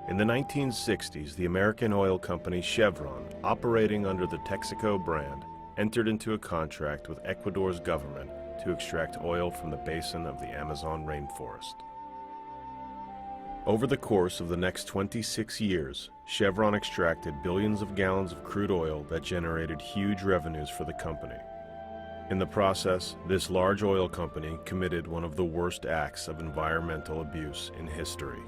In the 1960s, the American oil company Chevron, operating under the Texaco brand, entered into a contract with Ecuador's government to extract oil from the basin of the Amazon rainforest. Over the course of the next 26 years, Chevron extracted billions of gallons of crude oil that generated huge revenues for the company. In the process, this large oil company committed one of the worst acts of environmental abuse in history.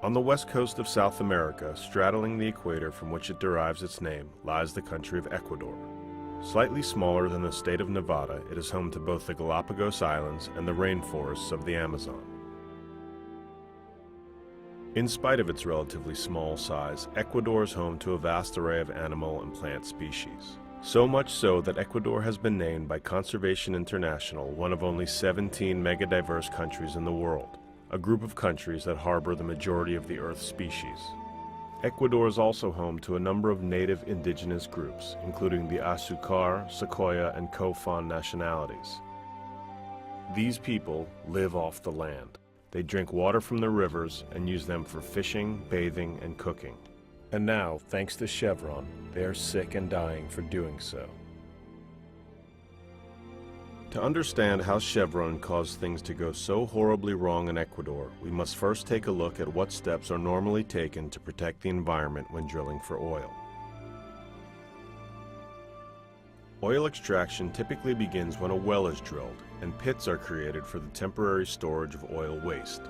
On the west coast of South America, straddling the equator from which it derives its name, lies the country of Ecuador. Slightly smaller than the state of Nevada, it is home to both the Galapagos Islands and the rainforests of the Amazon. In spite of its relatively small size, Ecuador is home to a vast array of animal and plant species. So much so that Ecuador has been named by Conservation International one of only 17 megadiverse countries in the world, a group of countries that harbor the majority of the Earth's species. Ecuador is also home to a number of native indigenous groups, including the Azucar, Secoya, and Cofan nationalities. These people live off the land. They drink water from the rivers and use them for fishing, bathing, and cooking. And now, thanks to Chevron, they are sick and dying for doing so. To understand how Chevron caused things to go so horribly wrong in Ecuador, we must first take a look at what steps are normally taken to protect the environment when drilling for oil. Oil extraction typically begins when a well is drilled, and pits are created for the temporary storage of oil waste.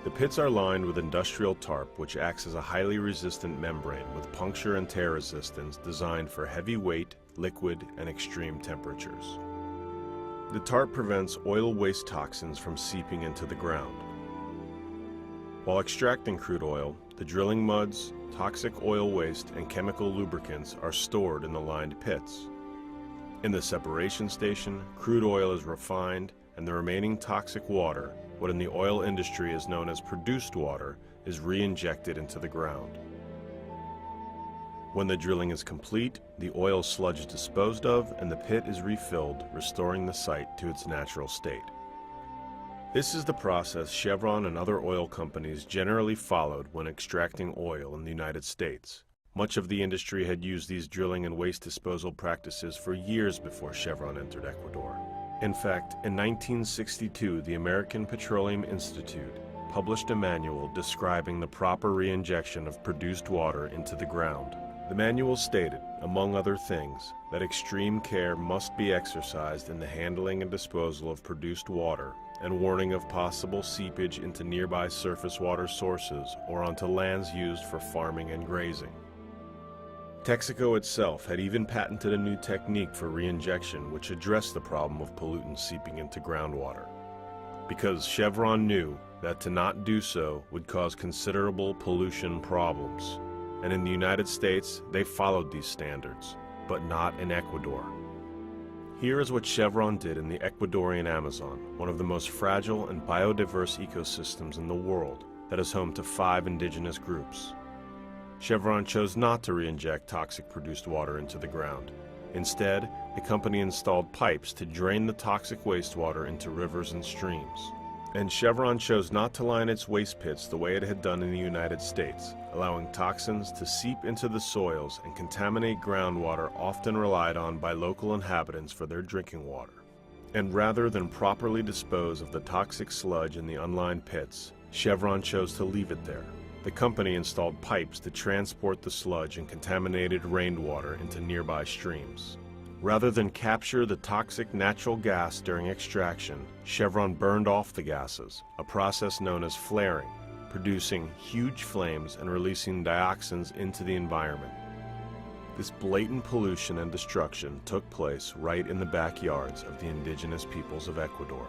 The pits are lined with industrial tarp, which acts as a highly resistant membrane with puncture and tear resistance designed for heavy weight, liquid, and extreme temperatures. The tarp prevents oil waste toxins from seeping into the ground. While extracting crude oil, the drilling muds, toxic oil waste, and chemical lubricants are stored in the lined pits. In the separation station, crude oil is refined, and the remaining toxic water, what in the oil industry is known as produced water, is re-injected into the ground. When the drilling is complete, the oil sludge is disposed of and the pit is refilled, restoring the site to its natural state. This is the process Chevron and other oil companies generally followed when extracting oil in the United States. Much of the industry had used these drilling and waste disposal practices for years before Chevron entered Ecuador. In fact, in 1962, the American Petroleum Institute published a manual describing the proper re-injection of produced water into the ground. The manual stated, among other things, that extreme care must be exercised in the handling and disposal of produced water, and warning of possible seepage into nearby surface water sources or onto lands used for farming and grazing. Texaco itself had even patented a new technique for re-injection which addressed the problem of pollutants seeping into groundwater. Because Chevron knew that to not do so would cause considerable pollution problems. And in the United States, they followed these standards, but not in Ecuador. Here is what Chevron did in the Ecuadorian Amazon, one of the most fragile and biodiverse ecosystems in the world that is home to 5 indigenous groups. Chevron chose not to re-inject toxic produced water into the ground. Instead, the company installed pipes to drain the toxic wastewater into rivers and streams. And Chevron chose not to line its waste pits the way it had done in the United States, allowing toxins to seep into the soils and contaminate groundwater often relied on by local inhabitants for their drinking water. And rather than properly dispose of the toxic sludge in the unlined pits, Chevron chose to leave it there. The company installed pipes to transport the sludge and contaminated rainwater into nearby streams. Rather than capture the toxic natural gas during extraction, Chevron burned off the gases, a process known as flaring, producing huge flames and releasing dioxins into the environment. This blatant pollution and destruction took place right in the backyards of the indigenous peoples of Ecuador.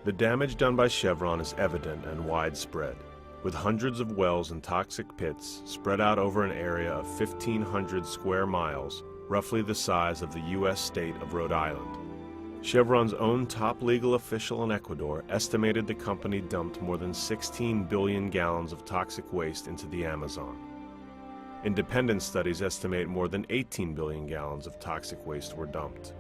The damage done by Chevron is evident and widespread, with hundreds of wells and toxic pits spread out over an area of 1,500 square miles, roughly the size of the U.S. state of Rhode Island. Chevron's own top legal official in Ecuador estimated the company dumped more than 16 billion gallons of toxic waste into the Amazon. Independent studies estimate more than 18 billion gallons of toxic waste were dumped.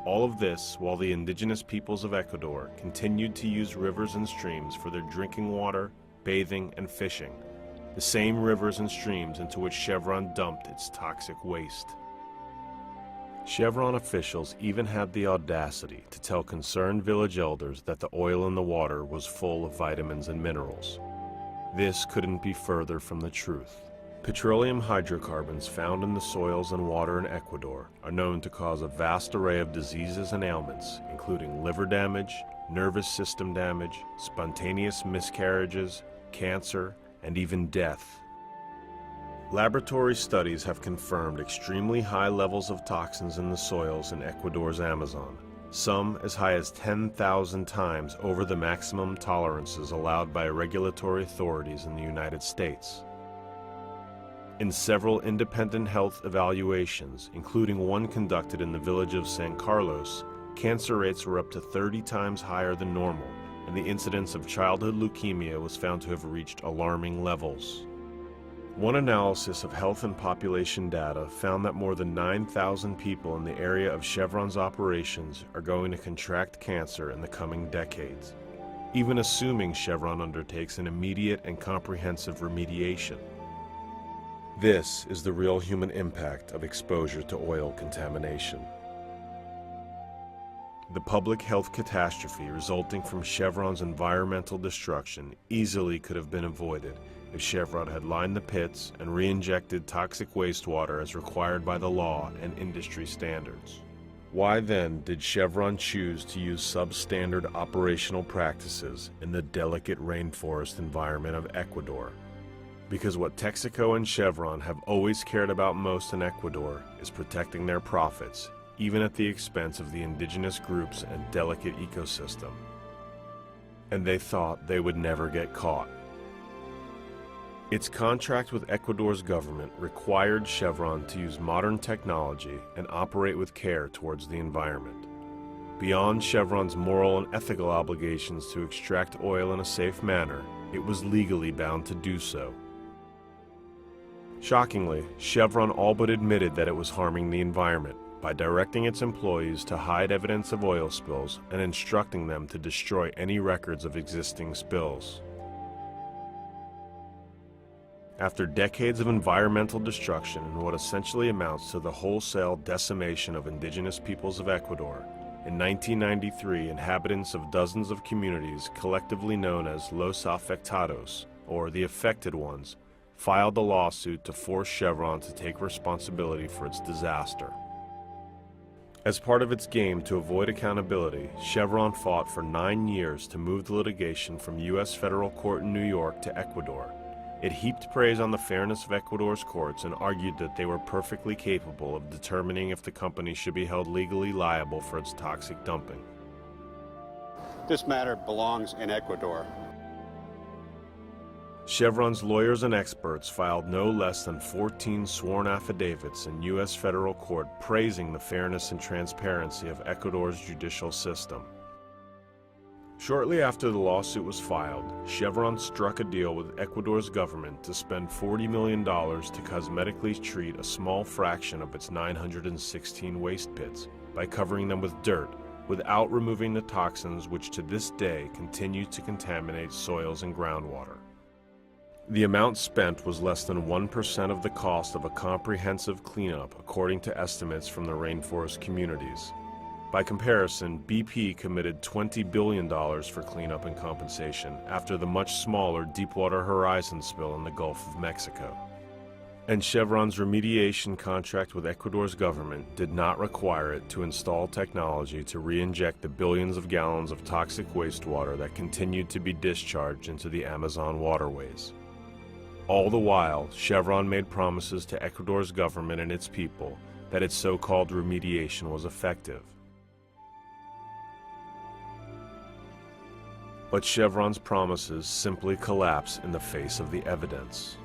All of this while the indigenous peoples of Ecuador continued to use rivers and streams for their drinking water, bathing, and fishing, the same rivers and streams into which Chevron dumped its toxic waste. Chevron officials even had the audacity to tell concerned village elders that the oil in the water was full of vitamins and minerals. This couldn't be further from the truth. Petroleum hydrocarbons found in the soils and water in Ecuador are known to cause a vast array of diseases and ailments, including liver damage, nervous system damage, spontaneous miscarriages, cancer, and even death. Laboratory studies have confirmed extremely high levels of toxins in the soils in Ecuador's Amazon, some as high as 10,000 times over the maximum tolerances allowed by regulatory authorities in the United States. In several independent health evaluations, including one conducted in the village of San Carlos, cancer rates were up to 30 times higher than normal, and the incidence of childhood leukemia was found to have reached alarming levels. One analysis of health and population data found that more than 9,000 people in the area of Chevron's operations are going to contract cancer in the coming decades, even assuming Chevron undertakes an immediate and comprehensive remediation. This is the real human impact of exposure to oil contamination. The public health catastrophe resulting from Chevron's environmental destruction easily could have been avoided if Chevron had lined the pits and re-injected toxic wastewater as required by the law and industry standards. Why then did Chevron choose to use substandard operational practices in the delicate rainforest environment of Ecuador? Because what Texaco and Chevron have always cared about most in Ecuador is protecting their profits, even at the expense of the indigenous groups and delicate ecosystem. And they thought they would never get caught. Its contract with Ecuador's government required Chevron to use modern technology and operate with care towards the environment. Beyond Chevron's moral and ethical obligations to extract oil in a safe manner, it was legally bound to do so. Shockingly, Chevron all but admitted that it was harming the environment by directing its employees to hide evidence of oil spills and instructing them to destroy any records of existing spills. After decades of environmental destruction and what essentially amounts to the wholesale decimation of indigenous peoples of Ecuador, in 1993, inhabitants of dozens of communities collectively known as Los Afectados, or the Affected Ones, filed a lawsuit to force Chevron to take responsibility for its disaster. As part of its game to avoid accountability, Chevron fought for 9 years to move the litigation from U.S. federal court in New York to Ecuador. It heaped praise on the fairness of Ecuador's courts and argued that they were perfectly capable of determining if the company should be held legally liable for its toxic dumping. This matter belongs in Ecuador. Chevron's lawyers and experts filed no less than 14 sworn affidavits in U.S. federal court praising the fairness and transparency of Ecuador's judicial system. Shortly after the lawsuit was filed, Chevron struck a deal with Ecuador's government to spend $40 million to cosmetically treat a small fraction of its 916 waste pits by covering them with dirt, without removing the toxins which to this day continue to contaminate soils and groundwater. The amount spent was less than 1% of the cost of a comprehensive cleanup, according to estimates from the rainforest communities. By comparison, BP committed $20 billion for cleanup and compensation after the much smaller Deepwater Horizon spill in the Gulf of Mexico. And Chevron's remediation contract with Ecuador's government did not require it to install technology to re-inject the billions of gallons of toxic wastewater that continued to be discharged into the Amazon waterways. All the while, Chevron made promises to Ecuador's government and its people that its so-called remediation was effective. But Chevron's promises simply collapse in the face of the evidence.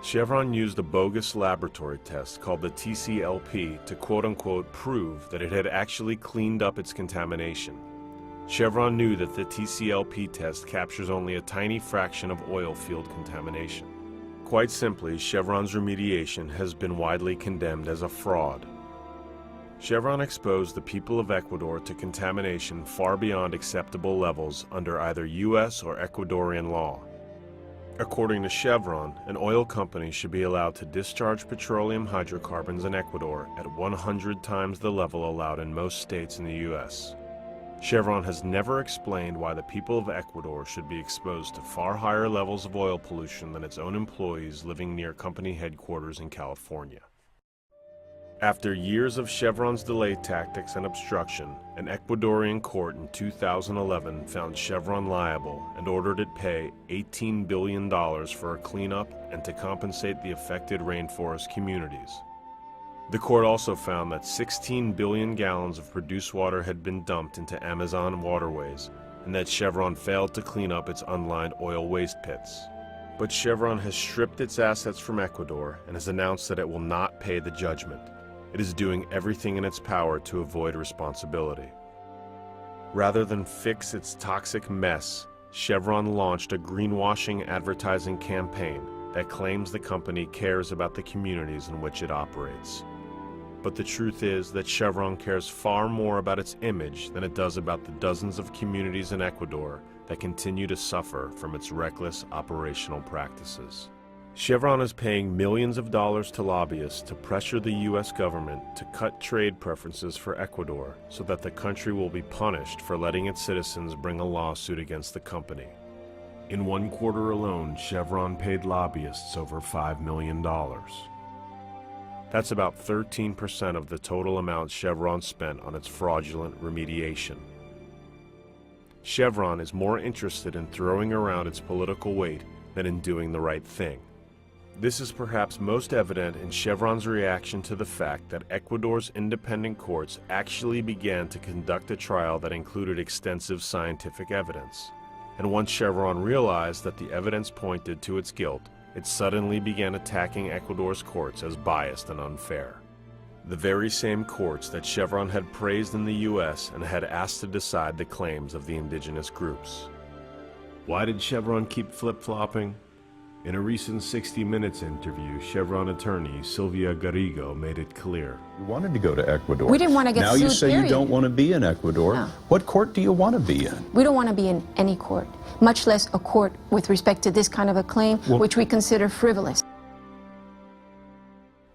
Chevron used a bogus laboratory test called the TCLP to quote-unquote prove that it had actually cleaned up its contamination. Chevron knew that the TCLP test captures only a tiny fraction of oil field contamination. Quite simply, Chevron's remediation has been widely condemned as a fraud. Chevron exposed the people of Ecuador to contamination far beyond acceptable levels under either U.S. or Ecuadorian law. According to Chevron, an oil company should be allowed to discharge petroleum hydrocarbons in Ecuador at 100 times the level allowed in most states in the U.S. Chevron has never explained why the people of Ecuador should be exposed to far higher levels of oil pollution than its own employees living near company headquarters in California. After years of Chevron's delay tactics and obstruction, an Ecuadorian court in 2011 found Chevron liable and ordered it pay $18 billion for a cleanup and to compensate the affected rainforest communities. The court also found that 16 billion gallons of produced water had been dumped into Amazon waterways, and that Chevron failed to clean up its unlined oil waste pits. But Chevron has stripped its assets from Ecuador and has announced that it will not pay the judgment. It is doing everything in its power to avoid responsibility. Rather than fix its toxic mess, Chevron launched a greenwashing advertising campaign that claims the company cares about the communities in which it operates. But the truth is that Chevron cares far more about its image than it does about the dozens of communities in Ecuador that continue to suffer from its reckless operational practices. Chevron is paying millions of dollars to lobbyists to pressure the U.S. government to cut trade preferences for Ecuador so that the country will be punished for letting its citizens bring a lawsuit against the company. In one quarter alone, Chevron paid lobbyists over $5 million. That's about 13% of the total amount Chevron spent on its fraudulent remediation. Chevron is more interested in throwing around its political weight than in doing the right thing. This is perhaps most evident in Chevron's reaction to the fact that Ecuador's independent courts actually began to conduct a trial that included extensive scientific evidence. And once Chevron realized that the evidence pointed to its guilt, it suddenly began attacking Ecuador's courts as biased and unfair. The very same courts that Chevron had praised in the U.S. and had asked to decide the claims of the indigenous groups. Why did Chevron keep flip-flopping? In a recent 60 Minutes interview, Chevron attorney Sylvia Garrigo made it clear. You wanted to go to Ecuador. We didn't want to get now sued, you say period. you don't want to be in Ecuador. No. What court do you want to be in? We don't want to be in any court, much less a court with respect to this kind of a claim, which we consider frivolous.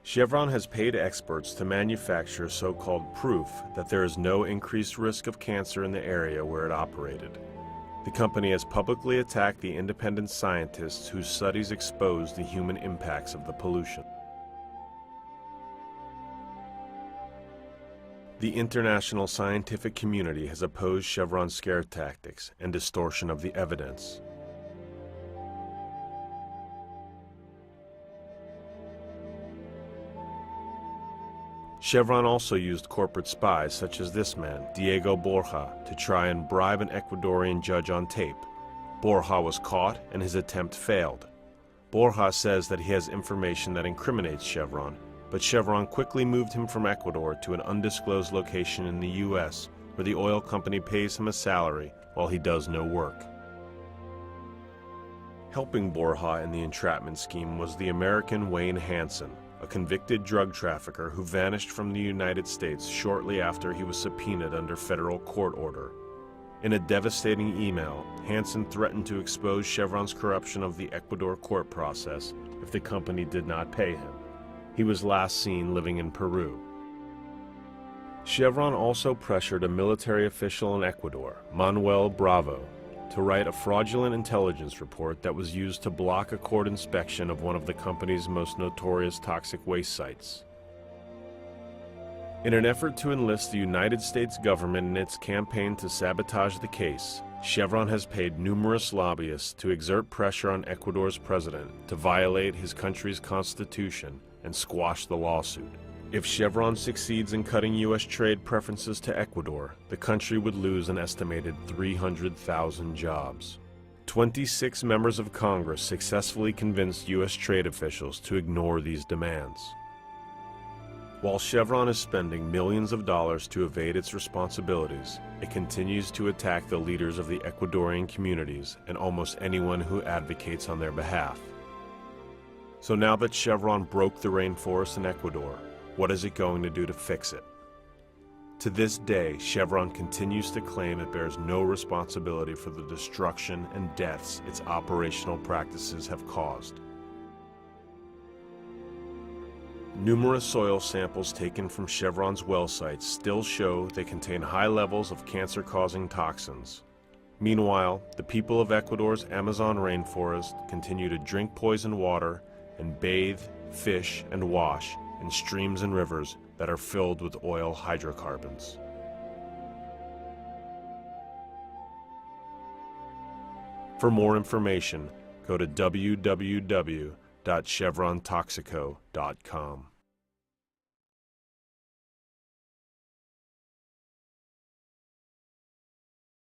Chevron has paid experts to manufacture so-called proof that there is no increased risk of cancer in the area where it operated. The company has publicly attacked the independent scientists whose studies expose the human impacts of the pollution. The international scientific community has opposed Chevron's scare tactics and distortion of the evidence. Chevron also used corporate spies such as this man, Diego Borja, to try and bribe an Ecuadorian judge on tape. Borja was caught and his attempt failed. Borja says that he has information that incriminates Chevron, but Chevron quickly moved him from Ecuador to an undisclosed location in the U.S., where the oil company pays him a salary while he does no work. Helping Borja in the entrapment scheme was the American Wayne Hansen, a convicted drug trafficker who vanished from the United States shortly after he was subpoenaed under federal court order. In a devastating email, Hansen threatened to expose Chevron's corruption of the Ecuador court process if the company did not pay him. He was last seen living in Peru. Chevron also pressured a military official in Ecuador, Manuel Bravo, to write a fraudulent intelligence report that was used to block a court inspection of one of the company's most notorious toxic waste sites. In an effort to enlist the United States government in its campaign to sabotage the case, Chevron has paid numerous lobbyists to exert pressure on Ecuador's president to violate his country's constitution and squash the lawsuit. If Chevron succeeds in cutting U.S. trade preferences to Ecuador, the country would lose an estimated 300,000 jobs. 26 members of Congress successfully convinced U.S. trade officials to ignore these demands. While Chevron is spending millions of dollars to evade its responsibilities, it continues to attack the leaders of the Ecuadorian communities and almost anyone who advocates on their behalf. So now that Chevron broke the rainforest in Ecuador, what is it going to do to fix it? To this day, Chevron continues to claim it bears no responsibility for the destruction and deaths its operational practices have caused. Numerous soil samples taken from Chevron's well sites still show they contain high levels of cancer-causing toxins. Meanwhile, the people of Ecuador's Amazon rainforest continue to drink poisoned water and bathe, fish, and wash in streams and rivers that are filled with oil hydrocarbons. For more information, go to www.chevrontoxico.com.